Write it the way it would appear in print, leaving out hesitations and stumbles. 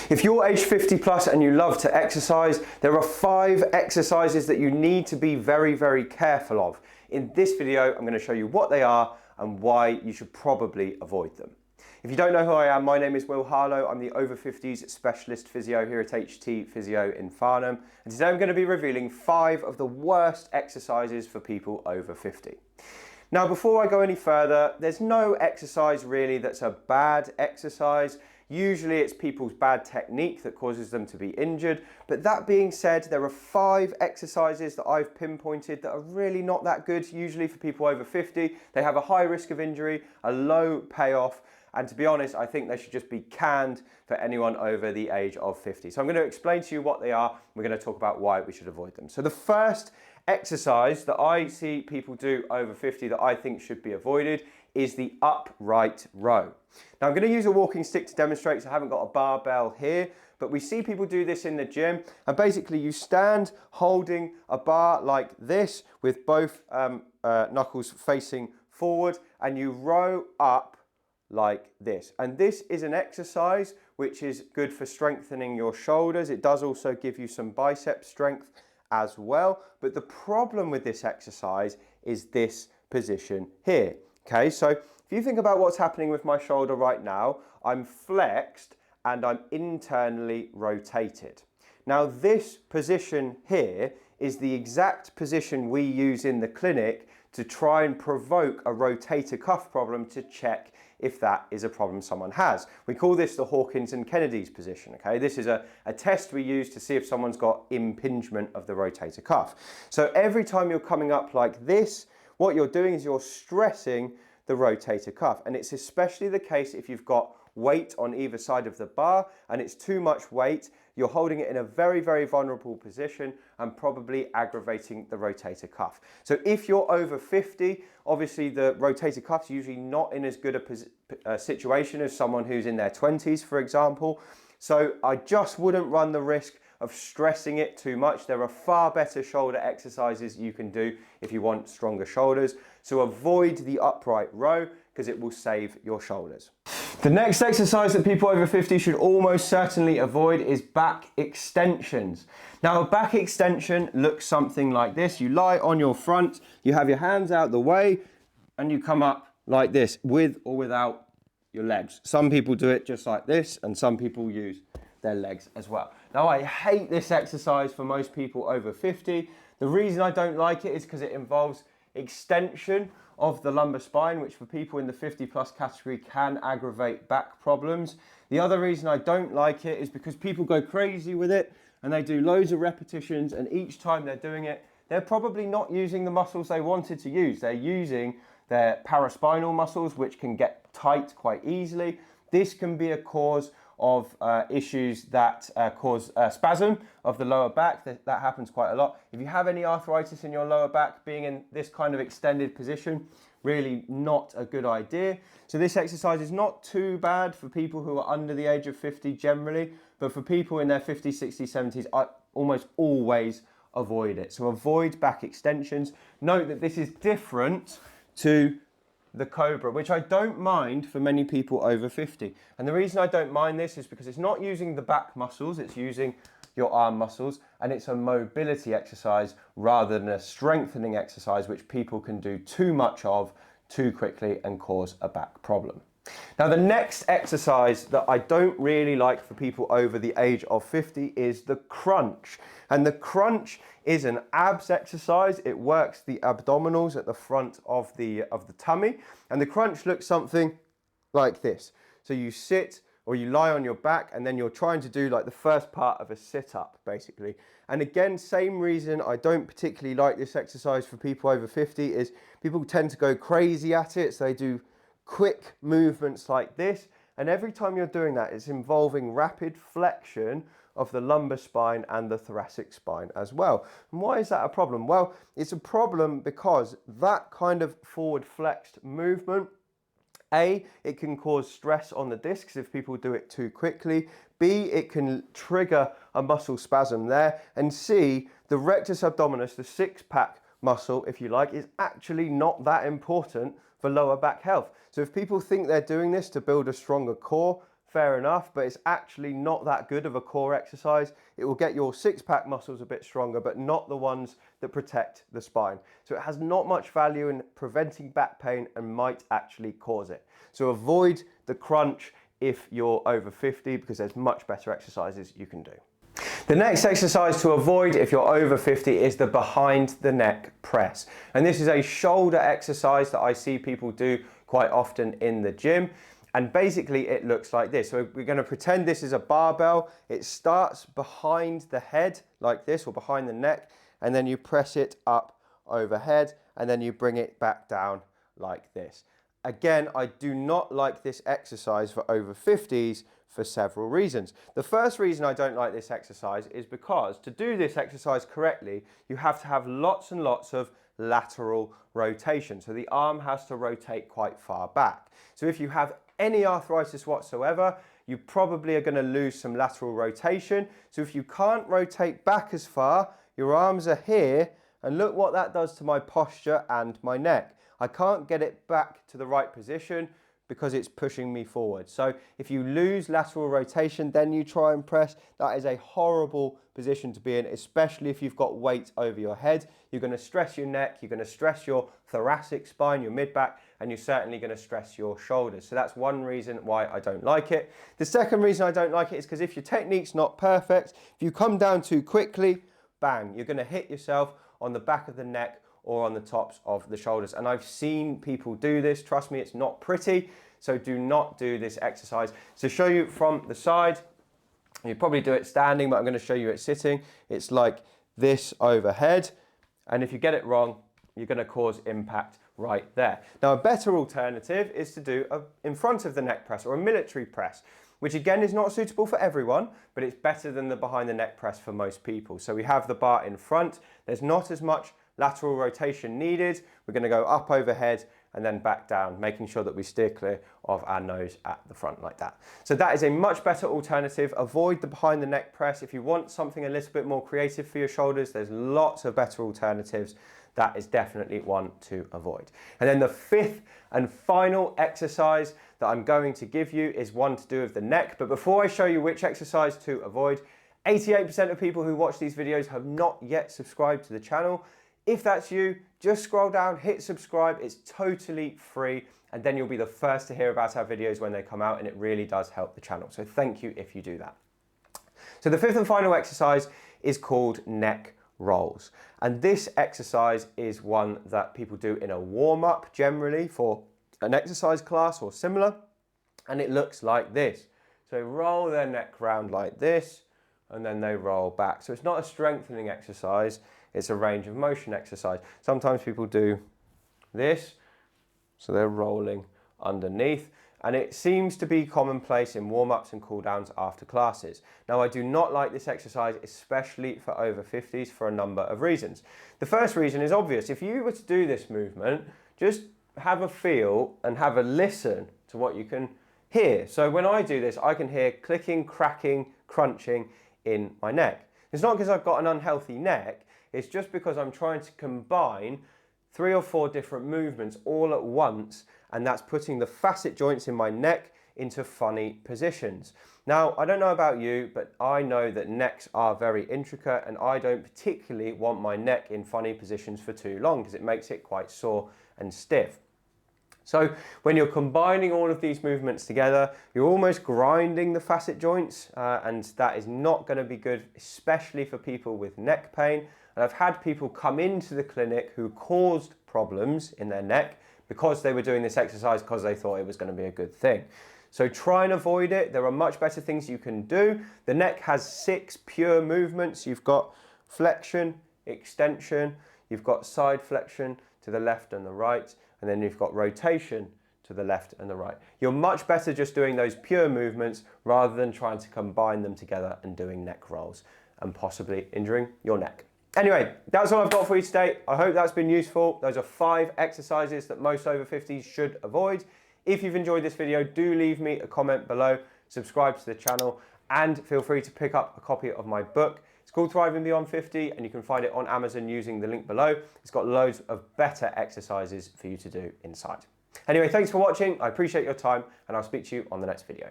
If you're age 50 plus and you love to exercise, there are 5 exercises that you need to be very, very careful of. In this video, I'm going to show you what they are and why you should probably avoid them. If you don't know who I am, my name is Harlow. I'm the Over-Fifties specialist physio here at HT Physio in Farnham. And today I'm going to be revealing 5 of the worst exercises for people over 50. Now, before I go any further, there's no exercise really that's a bad exercise. Usually it's people's bad technique that causes them to be injured. But that being said, there are 5 exercises that I've pinpointed that are really not that good, usually for people over 50. They have a high risk of injury, a low payoff, and to be honest, I think they should just be canned for anyone over the age of 50. So I'm going to explain to you what they are. We're going to talk about why we should avoid them. So the first exercise that I see people do over 50 that I think should be avoided is the upright row. Now I'm going to use a walking stick to demonstrate, so I haven't got a barbell here, but we see people do this in the gym, and basically you stand holding a bar like this with both knuckles facing forward, and you row up like this. And this is an exercise which is good for strengthening your shoulders. It does also give you some bicep strength as well. But the problem with this exercise is this position here. Okay, so if you think about what's happening with my shoulder right now, I'm flexed and I'm internally rotated. Now this position here is the exact position we use in the clinic to try and provoke a rotator cuff problem to check if that is a problem someone has. We call this the Hawkins and Kennedy's position, okay? This is a test we use to see if someone's got impingement of the rotator cuff. So every time you're coming up like this, what you're doing is you're stressing the rotator cuff. And it's especially the case if you've got weight on either side of the bar and it's too much weight, you're holding it in a very, very vulnerable position and probably aggravating the rotator cuff. So if you're over 50, obviously the rotator cuff's usually not in as good a situation as someone who's in their 20s, for example. So I just wouldn't run the risk of stressing it too much. There are far better shoulder exercises you can do if you want stronger shoulders. So avoid the upright row because it will save your shoulders. The next exercise that people over 50 should almost certainly avoid is back extensions. Now, a back extension looks something like this. You lie on your front, you have your hands out the way, and you come up like this, with or without your legs. Some people do it just like this, and some people use their legs as well. Now, I hate this exercise for most people over 50. The reason I don't like it is because it involves extension of the lumbar spine, which for people in the 50 plus category can aggravate back problems. The other reason I don't like it is because people go crazy with it and they do loads of repetitions, and each time they're doing it, they're probably not using the muscles they wanted to use. They're using their paraspinal muscles, which can get tight quite easily. This can be a cause of issues that cause spasm of the lower back. That happens quite a lot. If you have any arthritis in your lower back, being in this kind of extended position, really not a good idea. So this exercise is not too bad for people who are under the age of 50 generally, but for people in their 50s, 60s, 70s, I almost always avoid it. So avoid back extensions. Note that this is different to the Cobra, which I don't mind for many people over 50. And the reason I don't mind this is because it's not using the back muscles, it's using your arm muscles, and it's a mobility exercise rather than a strengthening exercise, which people can do too much of too quickly and cause a back problem. Now, the next exercise that I don't really like for people over the age of 50 is the crunch. And the crunch is an abs exercise. It works the abdominals at the front of the tummy. And the crunch looks something like this. So you sit or you lie on your back, and then you're trying to do like the first part of a sit-up, basically. And again, same reason I don't particularly like this exercise for people over 50 is people tend to go crazy at it. So they do quick movements like this, and every time you're doing that, it's involving rapid flexion of the lumbar spine and the thoracic spine as well. And why is that a problem? Well, it's a problem because that kind of forward flexed movement, A, it can cause stress on the discs if people do it too quickly. B, it can trigger a muscle spasm there. And C, the rectus abdominis, the six-pack muscle, if you like, is actually not that important for lower back health. So if people think they're doing this to build a stronger core, fair enough, but it's actually not that good of a core exercise. It will get your six-pack muscles a bit stronger, but not the ones that protect the spine. So it has not much value in preventing back pain and might actually cause it. So avoid the crunch if you're over 50 because there's much better exercises you can do. The next exercise to avoid if you're over 50 is the behind the neck press. And this is a shoulder exercise that I see people do quite often in the gym. And basically it looks like this. So we're going to pretend this is a barbell. It starts behind the head like this, or behind the neck, and then you press it up overhead and then you bring it back down like this. Again, I do not like this exercise for over 50s for several reasons. The first reason I don't like this exercise is because to do this exercise correctly, you have to have lots and lots of lateral rotation. So the arm has to rotate quite far back. So if you have any arthritis whatsoever, you probably are going to lose some lateral rotation. So if you can't rotate back as far, your arms are here, and look what that does to my posture and my neck. I can't get it back to the right position because it's pushing me forward. So if you lose lateral rotation, then you try and press, that is a horrible position to be in, especially if you've got weight over your head. You're going to stress your neck, you're going to stress your thoracic spine, your mid-back, and you're certainly going to stress your shoulders. So that's one reason why I don't like it. The second reason I don't like it is because if your technique's not perfect, if you come down too quickly, bang, you're going to hit yourself on the back of the neck or on the tops of the shoulders. And I've seen people do this. Trust me, it's not pretty. So do not do this exercise. To show you from the side, you probably do it standing, but I'm going to show you it sitting. It's like this overhead. And if you get it wrong, you're going to cause impact right there. Now, a better alternative is to do in front of the neck press, or a military press, which again is not suitable for everyone, but it's better than the behind the neck press for most people. So we have the bar in front. There's not as much lateral rotation needed. We're going to go up overhead and then back down, making sure that we steer clear of our nose at the front like that. So that is a much better alternative. Avoid the behind the neck press. If you want something a little bit more creative for your shoulders, there's lots of better alternatives. That is definitely one to avoid. And then the fifth and final exercise that I'm going to give you is one to do with the neck. But before I show you which exercise to avoid, 88% of people who watch these videos have not yet subscribed to the channel. If that's you, just scroll down, hit subscribe. It's totally free, and then you'll be the first to hear about our videos when they come out, and it really does help the channel. So thank you if you do that. So the fifth and final exercise is called neck rolls. And this exercise is one that people do in a warm-up generally for an exercise class or similar. And it looks like this. So roll their neck round like this, and then they roll back. So it's not a strengthening exercise, it's a range of motion exercise. Sometimes people do this, so they're rolling underneath, and it seems to be commonplace in warm-ups and cool-downs after classes. Now, I do not like this exercise, especially for over 50s, for a number of reasons. The first reason is obvious. If you were to do this movement, just have a feel and have a listen to what you can hear. So when I do this, I can hear clicking, cracking, crunching in my neck. It's not because I've got an unhealthy neck, it's just because I'm trying to combine 3 or 4 different movements all at once, and that's putting the facet joints in my neck into funny positions. Now, I don't know about you, but I know that necks are very intricate, and I don't particularly want my neck in funny positions for too long because it makes it quite sore and stiff. So when you're combining all of these movements together, you're almost grinding the facet joints, and that is not going to be good, especially for people with neck pain. And I've had people come into the clinic who caused problems in their neck because they were doing this exercise because they thought it was going to be a good thing. So try and avoid it. There are much better things you can do. The neck has 6 pure movements. You've got flexion, extension, you've got side flexion to the left and the right, and then you've got rotation to the left and the right. You're much better just doing those pure movements rather than trying to combine them together and doing neck rolls and possibly injuring your neck. Anyway, that's all I've got for you today. I hope that's been useful. Those are 5 exercises that most over 50s should avoid. If you've enjoyed this video, do leave me a comment below, subscribe to the channel, and feel free to pick up a copy of my book. It's called Thriving Beyond 50, and you can find it on Amazon using the link below. It's got loads of better exercises for you to do inside. Anyway, thanks for watching. I appreciate your time, and I'll speak to you on the next video.